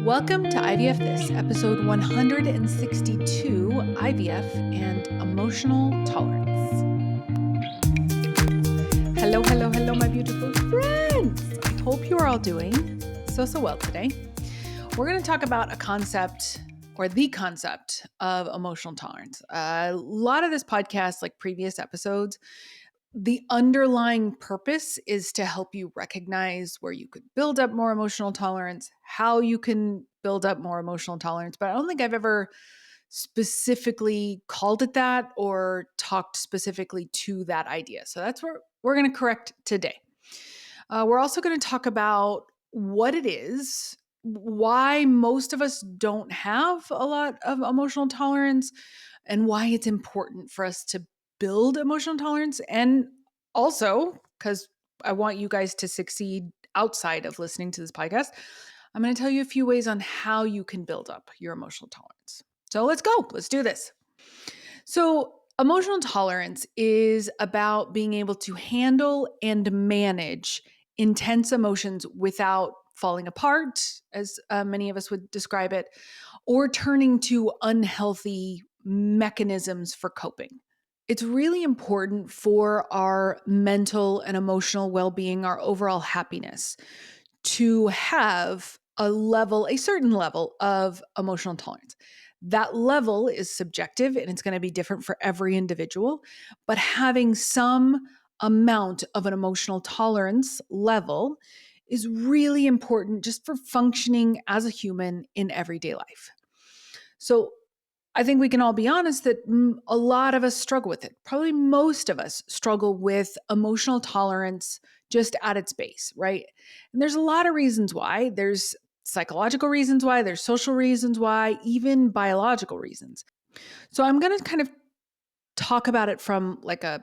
Welcome to IVF This, episode 162, IVF and Emotional Tolerance. Hello, hello, hello, my beautiful friends. I hope you are all doing so well today. We're going to talk about a concept or the concept of emotional tolerance. A lot of this podcast, like previous episodes, the underlying purpose is to help you recognize where you could build up more emotional tolerance, how you can build up more emotional tolerance. But I don't think I've ever specifically called it that or talked specifically to that idea. So that's what we're going to correct today. We're also going to talk about what it is, why most of us don't have a lot of emotional tolerance, and why it's important for us to build emotional tolerance. And also, because I want you guys to succeed outside of listening to this podcast, I'm going to tell you a few ways on how you can build up your emotional tolerance. So let's go. Let's do this. So, emotional tolerance is about being able to handle and manage intense emotions without falling apart, as many of us would describe it, or turning to unhealthy mechanisms for coping. It's really important for our mental and emotional well being, our overall happiness, to have a certain level of emotional tolerance. That level is subjective and it's going to be different for every individual, but having some amount of an emotional tolerance level is really important just for functioning as a human in everyday life. So, I think we can all be honest that a lot of us struggle with it. Probably most of us struggle with emotional tolerance just at its base, right? And there's a lot of reasons why. There's psychological reasons why, there's social reasons why, even biological reasons. So I'm going to kind of talk about it from like a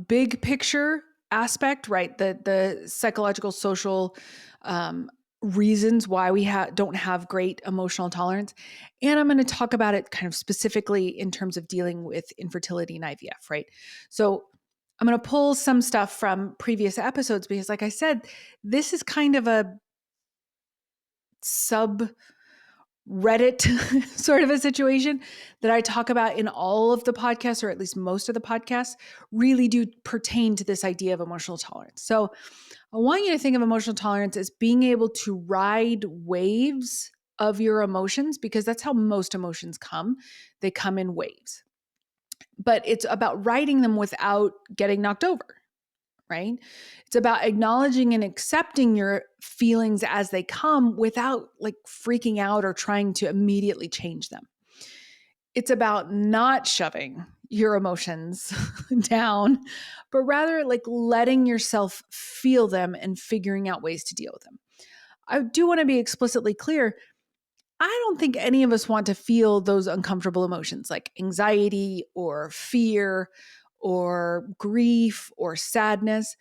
big picture aspect, right? The psychological, social reasons why we don't have great emotional tolerance. And I'm going to talk about it kind of specifically in terms of dealing with infertility and IVF, right? So I'm going to pull some stuff from previous episodes because, like I said, this is kind of a sub Reddit sort of a situation that I talk about in all of the podcasts, or at least most of the podcasts, really do pertain to this idea of emotional tolerance. So I want you to think of emotional tolerance as being able to ride waves of your emotions, because that's how most emotions come. They come in waves, but it's about riding them without getting knocked over. Right? It's about acknowledging and accepting your feelings as they come without like freaking out or trying to immediately change them. It's about not shoving your emotions down, but rather like letting yourself feel them and figuring out ways to deal with them. I do want to be explicitly clear. I don't think any of us want to feel those uncomfortable emotions like anxiety or fear or grief or sadness.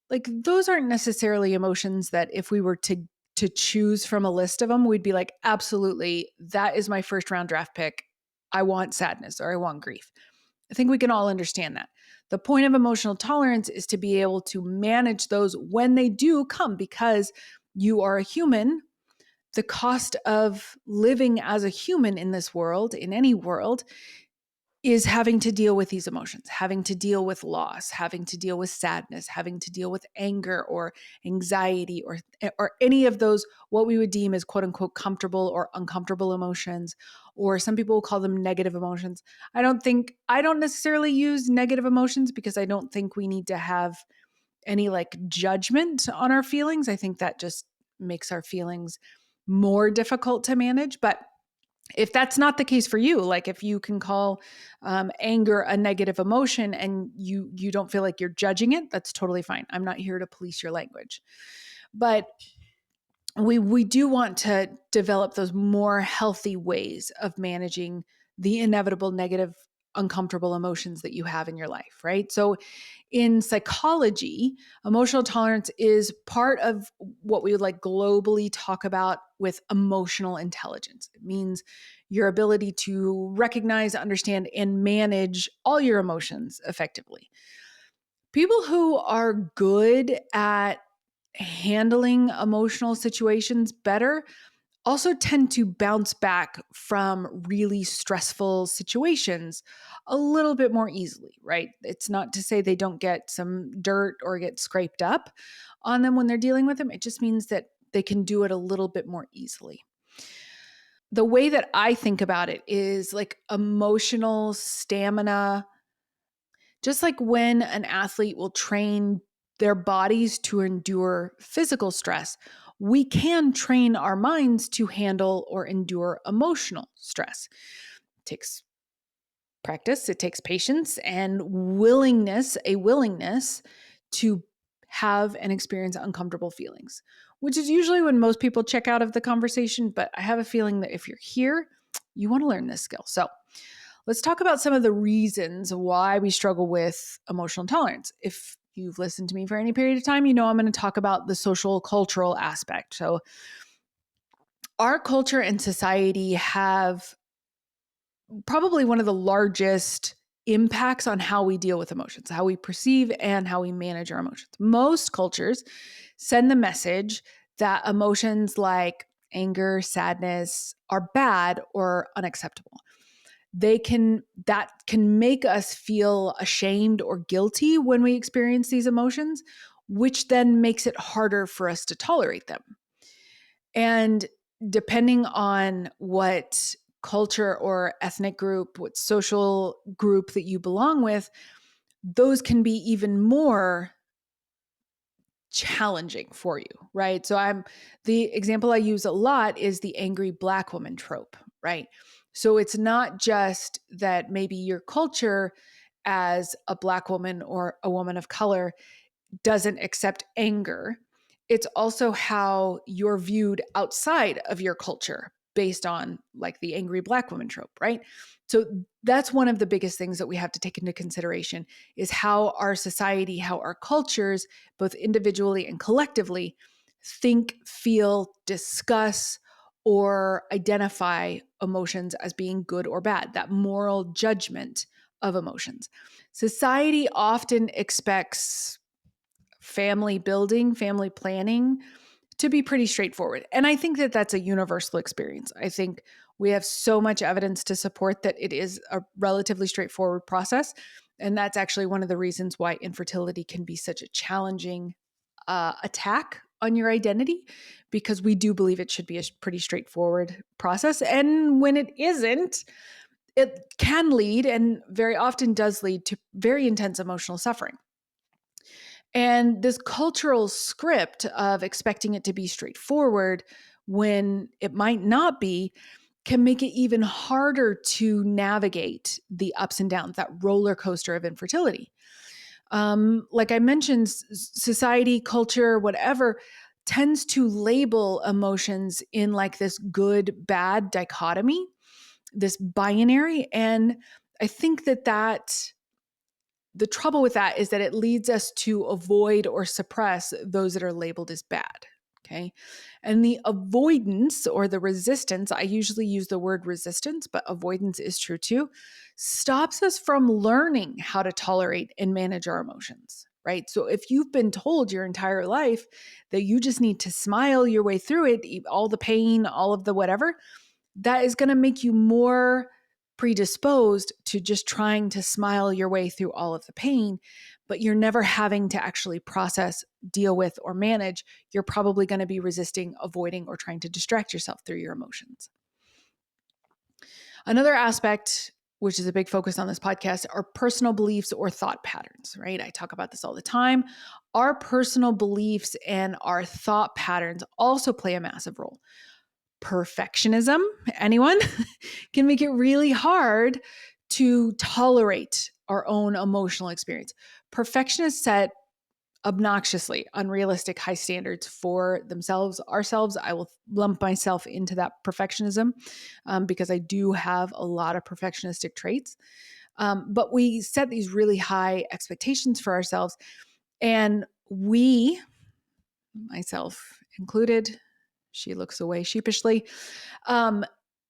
Like those aren't necessarily emotions that if we were to choose from a list of them, we'd be like, absolutely, that is my first round draft pick. I want sadness or I want grief. I think we can all understand that. The point of emotional tolerance is to be able to manage those when they do come, because you are a human. The cost of living as a human in this world, in any world, is having to deal with these emotions, having to deal with loss, having to deal with sadness, having to deal with anger or anxiety or any of those what we would deem as quote unquote comfortable or uncomfortable emotions, or some people will call them negative emotions. I don't necessarily use negative emotions because I don't think we need to have any like judgment on our feelings. I think that just makes our feelings more difficult to manage. But if that's not the case for you, like if you can call anger a negative emotion and you don't feel like you're judging it, that's totally fine. I'm not here to police your language. But we do want to develop those more healthy ways of managing the inevitable negative, uncomfortable emotions that you have in your life, right? So in psychology, emotional tolerance is part of what we would like globally talk about with emotional intelligence. It means your ability to recognize, understand, and manage all your emotions effectively. People who are good at handling emotional situations better also tend to bounce back from really stressful situations a little bit more easily, right? It's not to say they don't get some dirt or get scraped up on them when they're dealing with them. It just means that they can do it a little bit more easily. The way that I think about it is like emotional stamina, just like when an athlete will train their bodies to endure physical stress, we can train our minds to handle or endure emotional stress. It takes practice, it takes patience and a willingness to have and experience uncomfortable feelings, which is usually when most people check out of the conversation. But I have a feeling that if you're here, you want to learn this skill. So let's talk about some of the reasons why we struggle with emotional intolerance. If you've listened to me for any period of time, you know I'm going to talk about the social cultural aspect. So our culture and society have probably one of the largest impacts on how we deal with emotions, how we perceive and how we manage our emotions. Most cultures send the message that emotions like anger, sadness are bad or unacceptable. That can make us feel ashamed or guilty when we experience these emotions, which then makes it harder for us to tolerate them. And depending on what culture or ethnic group, what social group that you belong with, those can be even more challenging for you, right? So the example I use a lot is the angry Black woman trope, right? So it's not just that maybe your culture as a Black woman or a woman of color doesn't accept anger. It's also how you're viewed outside of your culture based on like the angry Black woman trope, right? So that's one of the biggest things that we have to take into consideration is how our society, how our cultures, both individually and collectively, think, feel, discuss, or identify emotions as being good or bad, that moral judgment of emotions. Society often expects family building, family planning to be pretty straightforward. And I think that that's a universal experience. I think we have so much evidence to support that it is a relatively straightforward process. And that's actually one of the reasons why infertility can be such a challenging attack on your identity, because we do believe it should be a pretty straightforward process. And when it isn't, it can lead and very often does lead to very intense emotional suffering. And this cultural script of expecting it to be straightforward when it might not be can make it even harder to navigate the ups and downs, that roller coaster of infertility. Like I mentioned, society, culture, whatever, tends to label emotions in like this good, bad dichotomy, this binary. And I think that the trouble with that is that it leads us to avoid or suppress those that are labeled as bad. Okay. And the avoidance or the resistance, I usually use the word resistance, but avoidance is true too, stops us from learning how to tolerate and manage our emotions, right? So if you've been told your entire life that you just need to smile your way through it, all the pain, all of the whatever, that is going to make you more predisposed to just trying to smile your way through all of the pain, but you're never having to actually process, deal with, or manage. You're probably going to be resisting, avoiding, or trying to distract yourself through your emotions. Another aspect, which is a big focus on this podcast, are personal beliefs or thought patterns, right? I talk about this all the time. Our personal beliefs and our thought patterns also play a massive role. Perfectionism, anyone, can make it really hard to tolerate our own emotional experience. Perfectionists set obnoxiously unrealistic high standards for themselves, ourselves. I will lump myself into that perfectionism because I do have a lot of perfectionistic traits. But we set these really high expectations for ourselves. And we, myself included, she looks away sheepishly.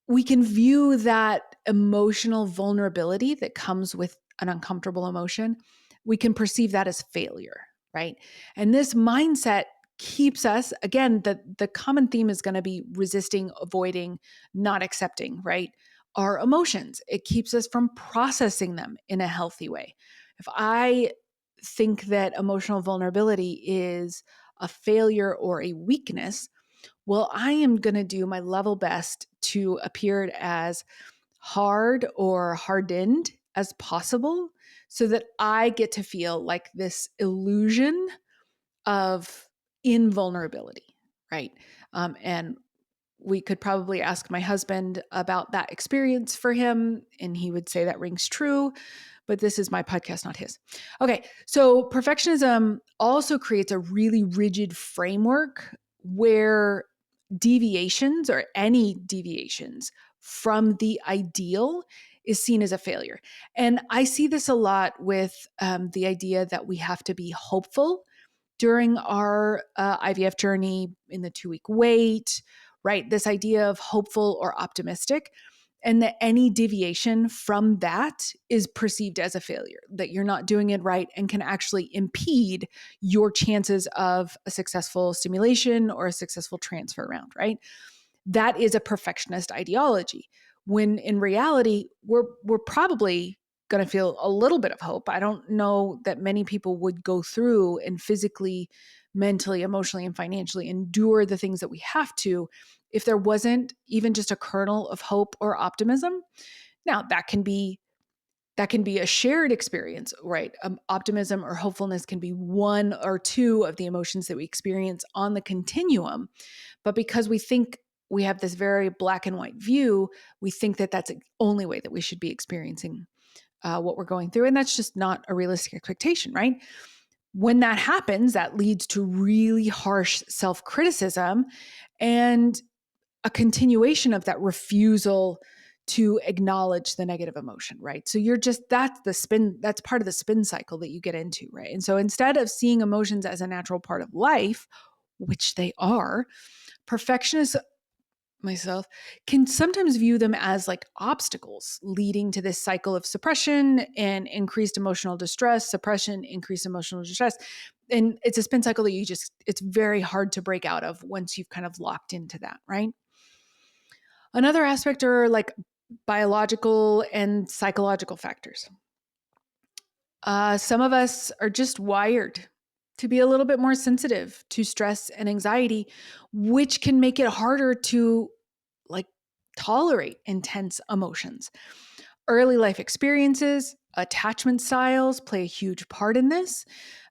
We can view that emotional vulnerability that comes with an uncomfortable emotion. We can perceive that as failure, right? And this mindset keeps us, again, the common theme is going to be resisting, avoiding, not accepting, right? Our emotions. It keeps us from processing them in a healthy way. If I think that emotional vulnerability is a failure or a weakness, well, I am going to do my level best to appear as hard or hardened as possible so that I get to feel like this illusion of invulnerability, right? And we could probably ask my husband about that experience for him, and he would say that rings true. But this is my podcast, not his. Okay, so perfectionism also creates a really rigid framework where deviations or any deviations from the ideal is seen as a failure. And I see this a lot with the idea that we have to be hopeful during our IVF journey in the 2-week wait, right? This idea of hopeful or optimistic, and that any deviation from that is perceived as a failure, that you're not doing it right and can actually impede your chances of a successful stimulation or a successful transfer round, right? That is a perfectionist ideology. When in reality, we're probably going to feel a little bit of hope. I don't know that many people would go through and physically, mentally, emotionally, and financially endure the things that we have to if there wasn't even just a kernel of hope or optimism. Now, that can be a shared experience, right? Optimism or hopefulness can be one or two of the emotions that we experience on the continuum. But because we think we have this very black and white view, we think that that's the only way that we should be experiencing what we're going through. And that's just not a realistic expectation, right? When that happens, that leads to really harsh self criticism and a continuation of that refusal to acknowledge the negative emotion, right? So that's part of the spin cycle that you get into, right? And so instead of seeing emotions as a natural part of life, which they are, perfectionists, myself, can sometimes view them as like obstacles leading to this cycle of suppression and increased emotional distress, suppression, increased emotional distress. And it's a spin cycle that it's very hard to break out of once you've kind of locked into that, right? Another aspect are like biological and psychological factors. Some of us are just wired to be a little bit more sensitive to stress and anxiety, which can make it harder to like tolerate intense emotions. Early life experiences, attachment styles play a huge part in this.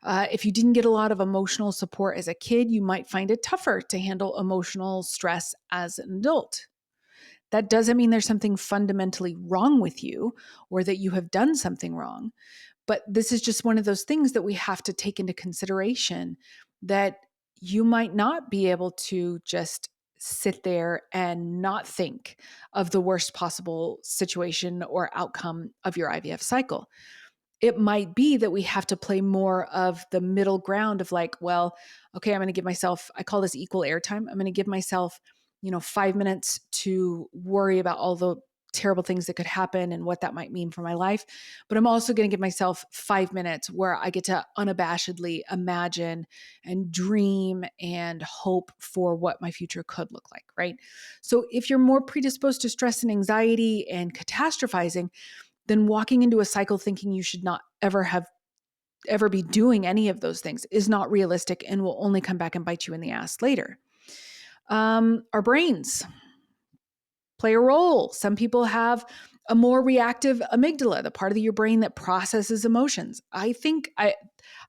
If you didn't get a lot of emotional support as a kid, you might find it tougher to handle emotional stress as an adult. That doesn't mean there's something fundamentally wrong with you or that you have done something wrong. But this is just one of those things that we have to take into consideration, that you might not be able to just sit there and not think of the worst possible situation or outcome of your IVF cycle. It might be that we have to play more of the middle ground of like, well, okay, I'm going to give myself, I call this equal airtime. I'm going to give myself, 5 minutes to worry about all the terrible things that could happen and what that might mean for my life. But I'm also going to give myself 5 minutes where I get to unabashedly imagine and dream and hope for what my future could look like, right? So if you're more predisposed to stress and anxiety and catastrophizing, then walking into a cycle thinking you should not ever be doing any of those things is not realistic and will only come back and bite you in the ass later. Our brains play a role. Some people have a more reactive amygdala, the part of your brain that processes emotions. I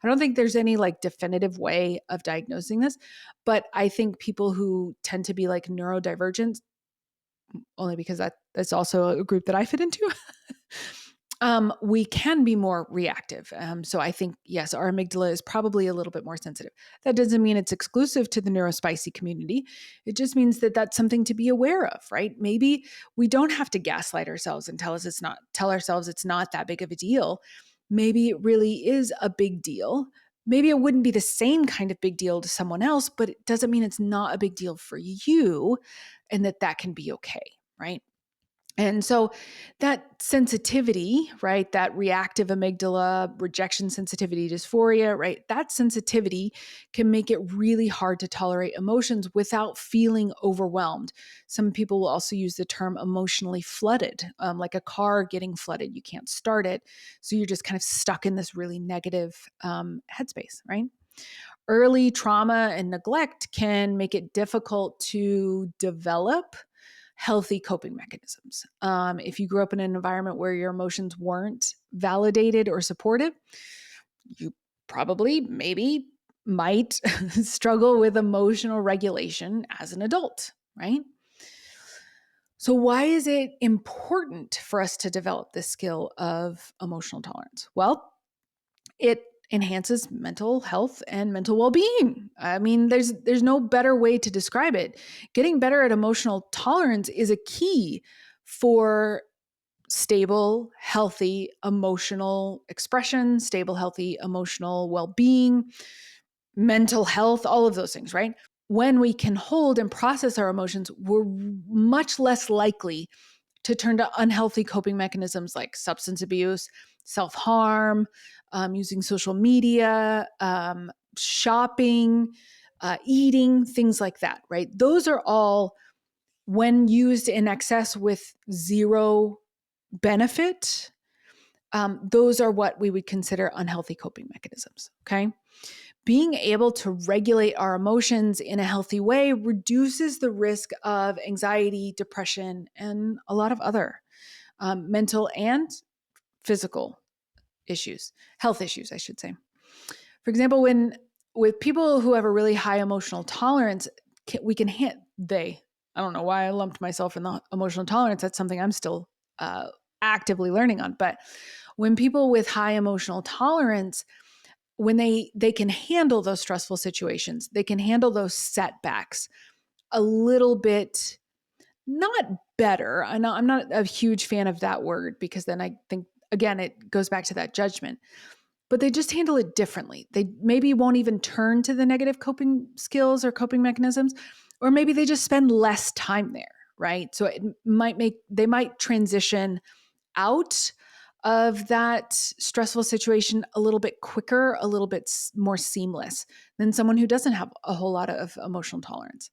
don't think there's any like definitive way of diagnosing this, but I think people who tend to be like neurodivergent, only because that's also a group that I fit into, we can be more reactive. So I think, yes, our amygdala is probably a little bit more sensitive. That doesn't mean it's exclusive to the neurospicy community. It just means that that's something to be aware of, right? Maybe we don't have to gaslight ourselves and tell ourselves it's not that big of a deal. Maybe it really is a big deal. Maybe it wouldn't be the same kind of big deal to someone else, but it doesn't mean it's not a big deal for you, and that can be okay, right? And so that sensitivity, right, that reactive amygdala, rejection sensitivity dysphoria, right, that sensitivity can make it really hard to tolerate emotions without feeling overwhelmed. Some people will also use the term emotionally flooded, like a car getting flooded. You can't start it. So you're just kind of stuck in this really negative headspace, right? Early trauma and neglect can make it difficult to develop healthy coping mechanisms. If you grew up in an environment where your emotions weren't validated or supported, you probably, maybe, might struggle with emotional regulation as an adult, right? So, why is it important for us to develop this skill of emotional tolerance? Well, it enhances mental health and mental well-being. I mean, there's no better way to describe it. Getting better at emotional tolerance is a key for stable, healthy emotional expression, stable, healthy emotional well-being, mental health, all of those things, right? When we can hold and process our emotions, we're much less likely to turn to unhealthy coping mechanisms like substance abuse, self harm, using social media, shopping, eating, things like that, right? Those are all, when used in excess with zero benefit, those are what we would consider unhealthy coping mechanisms, okay? Being able to regulate our emotions in a healthy way reduces the risk of anxiety, depression, and a lot of other mental and physical issues, health issues, I should say. For example, when with people who have a really high emotional tolerance, we can hit I don't know why I lumped myself in the emotional tolerance. That's something I'm still actively learning on. But when people with high emotional tolerance, when they can handle those stressful situations, they can handle those setbacks a little bit, not better. I'm not a huge fan of that word, because then I think, again, it goes back to that judgment, but they just handle it differently. They maybe won't even turn to the negative coping skills or coping mechanisms, or maybe they just spend less time there, right? So they might transition out of that stressful situation a little bit quicker, a little bit more seamless than someone who doesn't have a whole lot of emotional tolerance.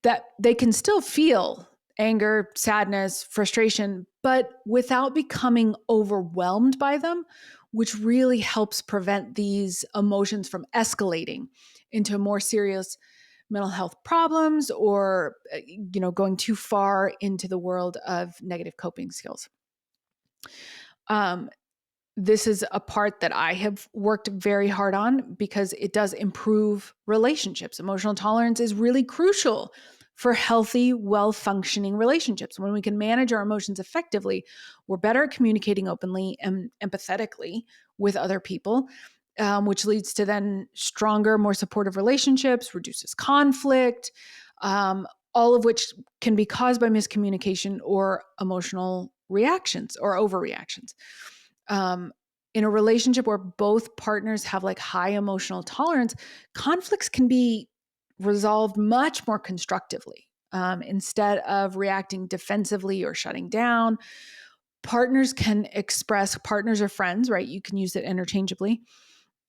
That they can still feel anger, sadness, frustration, but without becoming overwhelmed by them, which really helps prevent these emotions from escalating into more serious mental health problems, or going too far into the world of negative coping skills. This is a part that I have worked very hard on, because it does improve relationships. Emotional tolerance is really crucial for healthy, well-functioning relationships. When we can manage our emotions effectively, we're better at communicating openly and empathetically with other people, which leads to then stronger, more supportive relationships, reduces conflict, all of which can be caused by miscommunication or emotional reactions or overreactions. In a relationship where both partners have like high emotional tolerance, conflicts can be resolved much more constructively. Instead of reacting defensively or shutting down, partners or friends, right? You can use it interchangeably,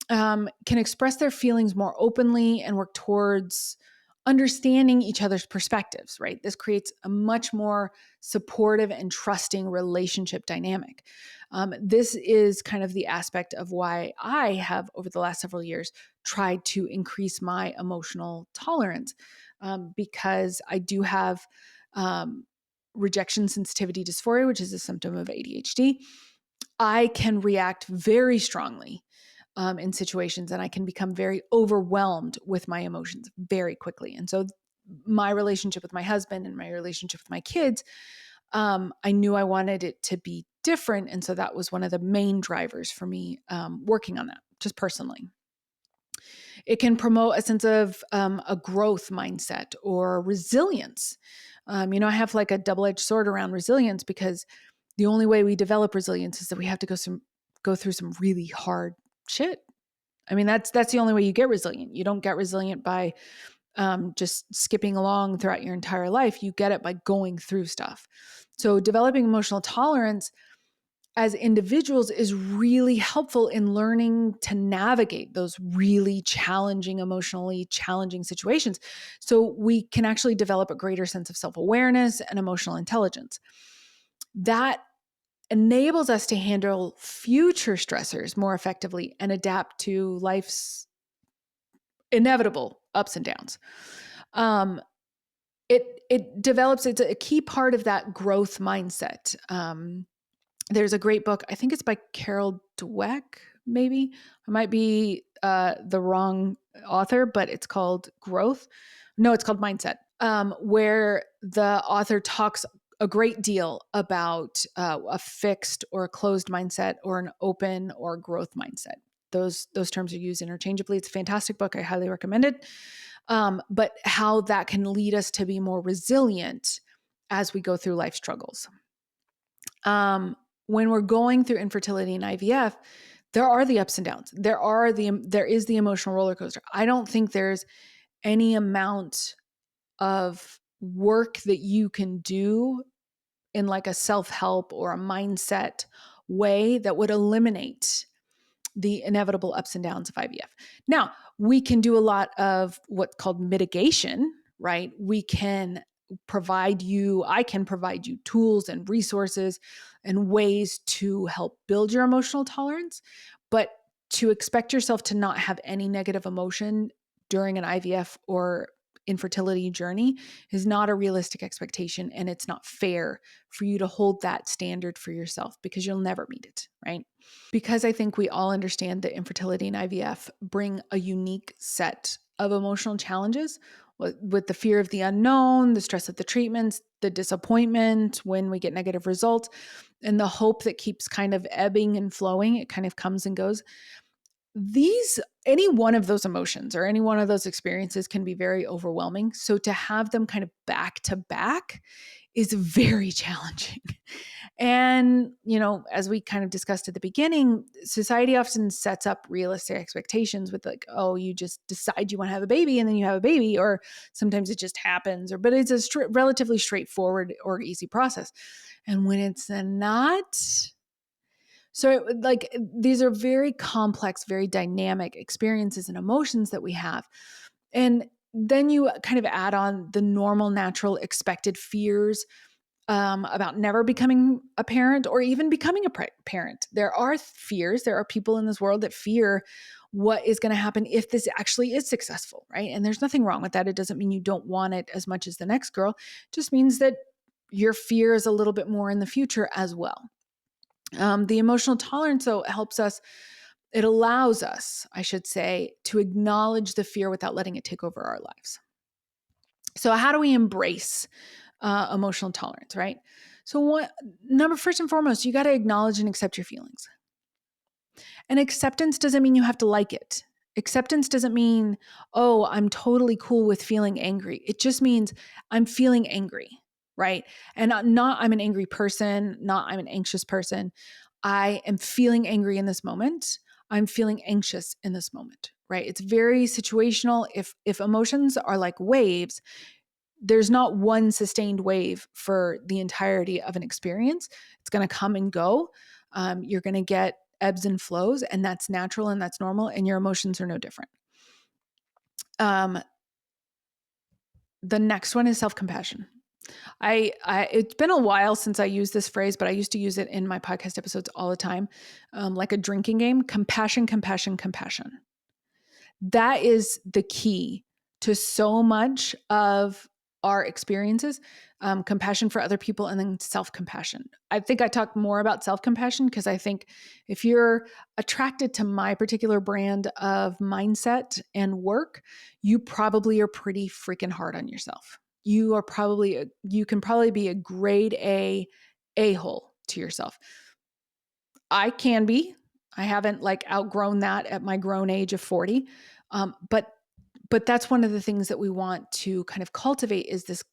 can express their feelings more openly and work towards understanding each other's perspectives, right? This creates a much more supportive and trusting relationship dynamic. This is kind of the aspect of why I have, over the last several years, tried to increase my emotional tolerance, because I do have rejection sensitivity dysphoria, which is a symptom of ADHD. I can react very strongly in situations, and I can become very overwhelmed with my emotions very quickly. And so my relationship with my husband and my relationship with my kids, I knew I wanted it to be different. And so that was one of the main drivers for me working on that, just personally. It can promote a sense of a growth mindset or resilience. I have like a double-edged sword around resilience, because the only way we develop resilience is that we have to go through some really hard shit. I mean, that's the only way you get resilient. You don't get resilient by just skipping along throughout your entire life. You get it by going through stuff. So developing emotional tolerance as individuals is really helpful in learning to navigate those really challenging, emotionally challenging situations. So we can actually develop a greater sense of self-awareness and emotional intelligence. That enables us to handle future stressors more effectively and adapt to life's inevitable ups and downs. It develops, it's a key part of that growth mindset. There's a great book, I think it's by Carol Dweck, maybe. I might be the wrong author, but it's called Growth. No, it's called Mindset, where the author talks a great deal about a fixed or a closed mindset or an open or growth mindset. Those terms are used interchangeably. It's a fantastic book. I highly recommend it. But how that can lead us to be more resilient as we go through life struggles. When we're going through infertility and IVF, there are the ups and downs. There is the emotional roller coaster. I don't think there's any amount of work that you can do in like a self-help or a mindset way that would eliminate the inevitable ups and downs of IVF. Now, we can do a lot of what's called mitigation, right? I can provide you tools and resources and ways to help build your emotional tolerance. But to expect yourself to not have any negative emotion during an IVF or infertility journey is not a realistic expectation. And it's not fair for you to hold that standard for yourself because you'll never meet it, right? Because I think we all understand that infertility and IVF bring a unique set of emotional challenges with the fear of the unknown, the stress of the treatments, the disappointment when we get negative results, and the hope that keeps kind of ebbing and flowing. It kind of comes and goes. Any one of those emotions or any one of those experiences can be very overwhelming. So to have them kind of back to back is very challenging. And, as we kind of discussed at the beginning, society often sets up realistic expectations with like, oh, you just decide you want to have a baby and then you have a baby, or sometimes it just happens, but it's a relatively straightforward or easy process. And when it's not, so these are very complex, very dynamic experiences and emotions that we have. And then you kind of add on the normal, natural, expected fears about never becoming a parent or even becoming a parent. There are fears. There are people in this world that fear what is going to happen if this actually is successful, right? And there's nothing wrong with that. It doesn't mean you don't want it as much as the next girl. It just means that your fear is a little bit more in the future as well. The emotional tolerance, though, helps us. It allows us, I should say, to acknowledge the fear without letting it take over our lives. So how do we embrace emotional tolerance, right? So first and foremost, you got to acknowledge and accept your feelings. And acceptance doesn't mean you have to like it. Acceptance doesn't mean, oh, I'm totally cool with feeling angry. It just means I'm feeling angry, right? And not I'm an angry person, not I'm an anxious person. I am feeling angry in this moment. I'm feeling anxious in this moment, right? It's very situational. If emotions are like waves, there's not one sustained wave for the entirety of an experience. It's going to come and go. You're going to get ebbs and flows, and that's natural and that's normal, and your emotions are no different. The next one is self-compassion. It's been a while since I used this phrase, but I used to use it in my podcast episodes all the time, like a drinking game. Compassion, compassion, compassion. That is the key to so much of our experiences. Compassion for other people, and then self-compassion. I think I talk more about self-compassion because I think if you're attracted to my particular brand of mindset and work, you probably are pretty freaking hard on yourself. You can probably be a grade A-hole to yourself. I can be. I haven't outgrown that at my grown age of 40. But that's one of the things that we want to kind of cultivate is this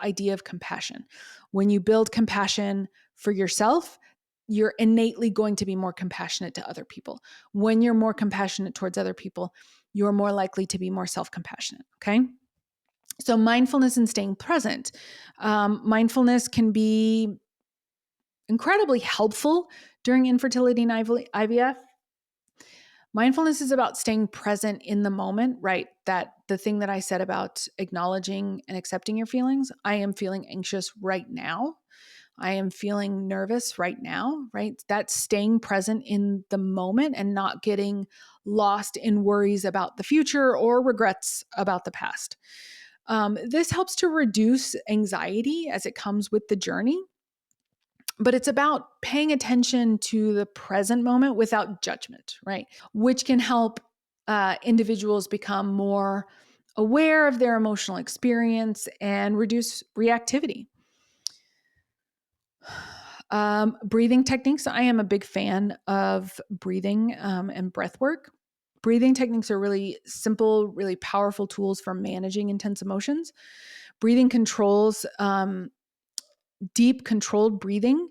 idea of compassion. When you build compassion for yourself, you're innately going to be more compassionate to other people. When you're more compassionate towards other people, you're more likely to be more self-compassionate, okay? So mindfulness and staying present. Mindfulness can be incredibly helpful during infertility and IVF. Mindfulness is about staying present in the moment, right? That the thing that I said about acknowledging and accepting your feelings. I am feeling anxious right now. I am feeling nervous right now, right? That's staying present in the moment and not getting lost in worries about the future or regrets about the past. This helps to reduce anxiety as it comes with the journey, but it's about paying attention to the present moment without judgment, right? Which can help individuals become more aware of their emotional experience and reduce reactivity. Breathing techniques. I am a big fan of breathing and breath work. Breathing techniques are really simple, really powerful tools for managing intense emotions. Breathing controls, deep controlled breathing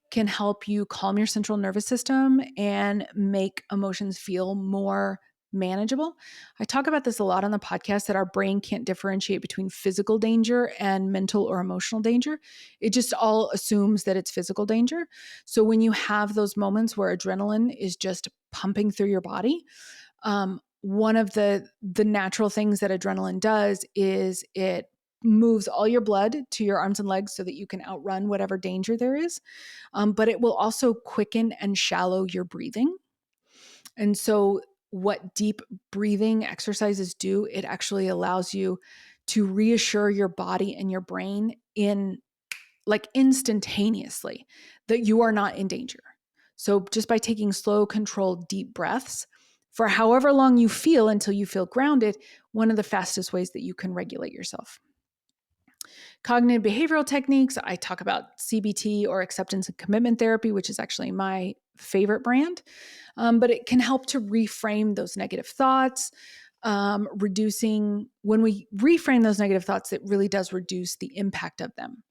can help you calm your central nervous system and make emotions feel more manageable. I talk about this a lot on the podcast, that our brain can't differentiate between physical danger and mental or emotional danger. It just all assumes that it's physical danger. So when you have those moments where adrenaline is just pumping through your body, one of the natural things that adrenaline does is it moves all your blood to your arms and legs so that you can outrun whatever danger there is. But it will also quicken and shallow your breathing. And so, what deep breathing exercises do, it actually allows you to reassure your body and your brain in like instantaneously that you are not in danger. So, just by taking slow, controlled, deep breaths for however long you feel until you feel grounded, one of the fastest ways that you can regulate yourself. Cognitive behavioral techniques, I talk about CBT, or acceptance and commitment therapy, which is actually my favorite brand. But it can help to reframe those negative thoughts, reducing, when we reframe those negative thoughts, it really does reduce the impact of them.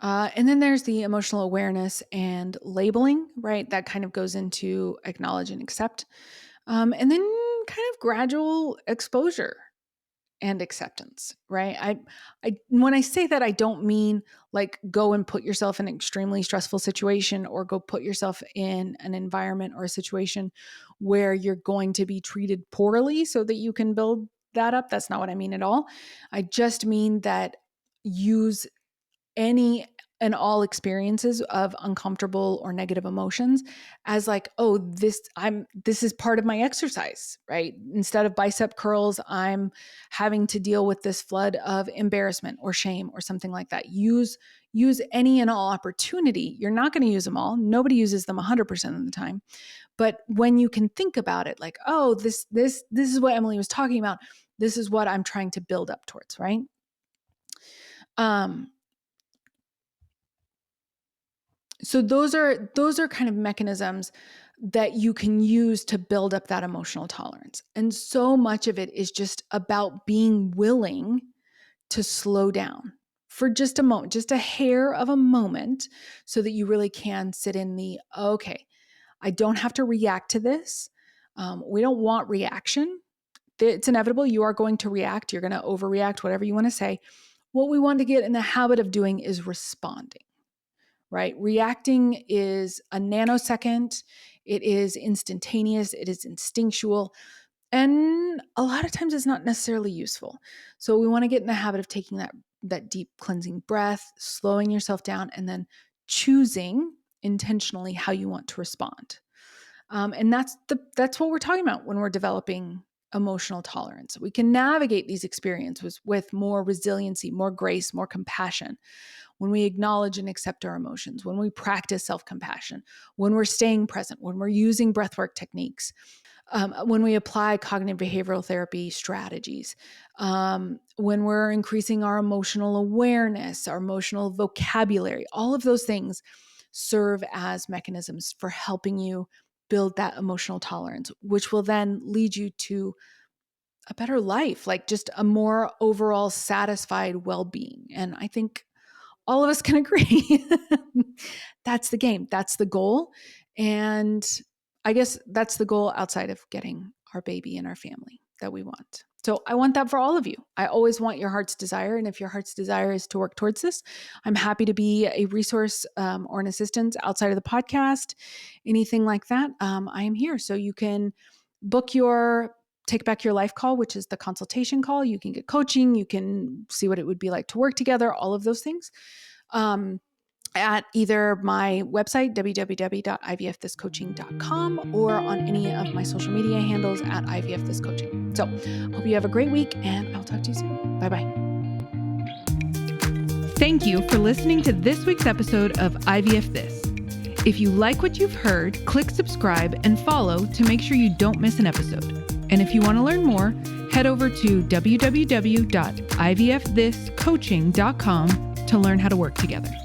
And then there's the emotional awareness and labeling, right? That kind of goes into acknowledge and accept. And then kind of gradual exposure and acceptance, right? When I say that, I don't mean like go and put yourself in an extremely stressful situation, or go put yourself in an environment or a situation where you're going to be treated poorly so that you can build that up. That's not what I mean at all. I just mean that use any and all experiences of uncomfortable or negative emotions as like, oh, this is part of my exercise, right? Instead of bicep curls, I'm having to deal with this flood of embarrassment or shame or something like that. Use any and all opportunity. You're not going to use them all. Nobody uses them 100% of the time. But when you can think about it like, oh, this is what Emily was talking about. This is what I'm trying to build up towards, right? So those are kind of mechanisms that you can use to build up that emotional tolerance. And so much of it is just about being willing to slow down for just a moment, just a hair of a moment, so that you really can sit in the, okay, I don't have to react to this. We don't want reaction. It's inevitable. You are going to react. You're going to overreact, whatever you want to say. What we want to get in the habit of doing is responding, right? Reacting is a nanosecond, it is instantaneous, it is instinctual, and a lot of times it's not necessarily useful. So we want to get in the habit of taking that deep cleansing breath, slowing yourself down, and then choosing intentionally how you want to respond. And that's what we're talking about when we're developing emotional tolerance. We can navigate these experiences with more resiliency, more grace, more compassion when we acknowledge and accept our emotions, when we practice self compassion, when we're staying present, when we're using breathwork techniques, when we apply cognitive behavioral therapy strategies, when we're increasing our emotional awareness, our emotional vocabulary. All of those things serve as mechanisms for helping you build that emotional tolerance, which will then lead you to a better life, like just a more overall satisfied well being. And I think all of us can agree that's the game, that's the goal. And I guess that's the goal outside of getting our baby and our family that we want. So I want that for all of you. I always want your heart's desire. And if your heart's desire is to work towards this, I'm happy to be a resource or an assistant outside of the podcast, anything like that. I am here. So you can book your Take Back Your Life call, which is the consultation call. You can get coaching. You can see what it would be like to work together, all of those things. At either my website, www.ivfthiscoaching.com, or on any of my social media handles at ivfthiscoaching. So hope you have a great week, and I'll talk to you soon. Bye-bye. Thank you for listening to this week's episode of IVF This. If you like what you've heard, click subscribe and follow to make sure you don't miss an episode. And if you want to learn more, head over to www.ivfthiscoaching.com to learn how to work together.